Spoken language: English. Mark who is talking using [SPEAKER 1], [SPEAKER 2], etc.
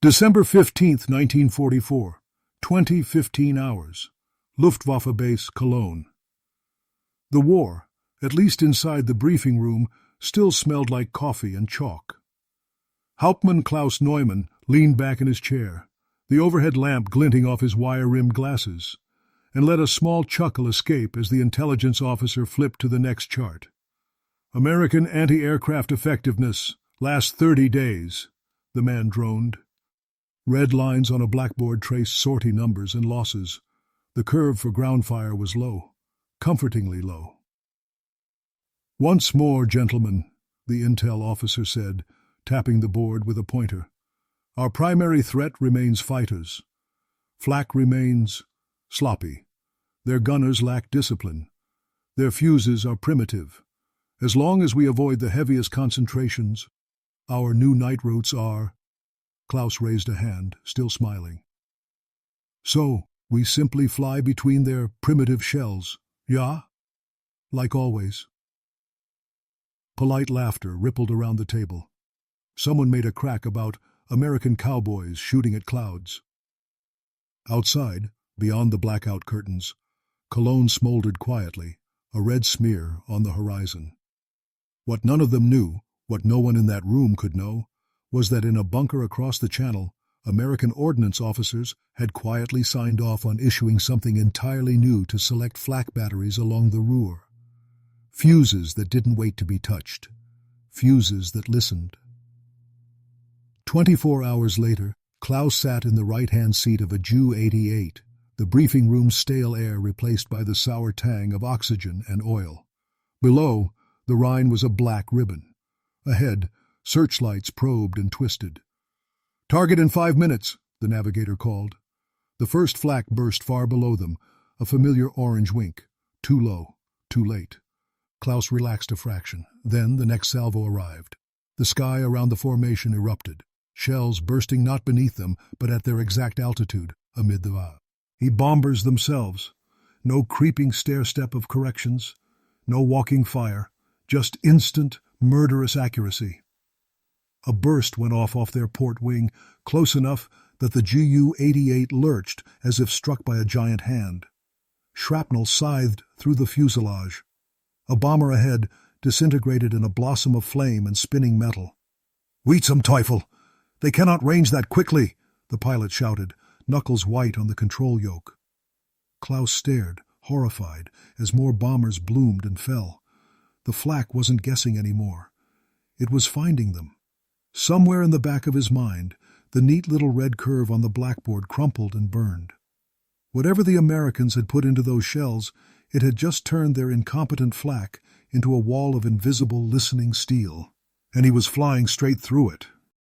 [SPEAKER 1] December 15th, 1944, 20:15 hours. Luftwaffe base, Cologne. The war, at least inside the briefing room, still smelled like coffee and chalk. Hauptmann Klaus Neumann leaned back in his chair, the overhead lamp glinting off his wire-rimmed glasses, and let a small chuckle escape as the intelligence officer flipped to the next chart. American anti-aircraft effectiveness, last 30 days, the man droned. Red lines on a blackboard traced sortie numbers and losses. The curve for ground fire was low, comfortingly low. "Once more, gentlemen," the intel officer said, tapping the board with a pointer. "Our primary threat remains fighters. Flak remains sloppy. Their gunners lack discipline. Their fuses are primitive. As long as we avoid the heaviest concentrations, our new night routes are—" Klaus raised a hand, still smiling. "So, we simply fly between their primitive shells, ja? Like always." Polite laughter rippled around the table. Someone made a crack about American cowboys shooting at clouds. Outside, beyond the blackout curtains, Cologne smoldered quietly, a red smear on the horizon. What none of them knew, what no one in that room could know, was that in a bunker across the channel, American ordnance officers had quietly signed off on issuing something entirely new to select flak batteries along the Ruhr. Fuses that didn't wait to be touched. Fuses that listened. 24 hours later, Klaus sat in the right-hand seat of a Ju-88, the briefing room's stale air replaced by the sour tang of oxygen and oil. Below, the Rhine was a black ribbon. Ahead, searchlights probed and twisted. "Target in 5 minutes," the navigator called. The first flak burst far below them, a familiar orange wink. Too low, too late. Klaus relaxed a fraction. Then the next salvo arrived. The sky around the formation erupted, shells bursting not beneath them, but at their exact altitude, amid the bombers themselves. No creeping stair-step of corrections, no walking fire, just instant, murderous accuracy. A burst went off their port wing, close enough that the Ju-88 lurched as if struck by a giant hand. Shrapnel scythed through the fuselage. A bomber ahead disintegrated in a blossom of flame and spinning metal. "Wheat zum Teufel! They cannot range that quickly!" the pilot shouted, knuckles white on the control yoke. Klaus stared, horrified, as more bombers bloomed and fell. The flak wasn't guessing anymore. It was finding them. Somewhere in the back of his mind, the neat little red curve on the blackboard crumpled and burned. Whatever the Americans had put into those shells, it had just turned their incompetent flak into a wall of invisible, listening steel. And he was flying straight through it.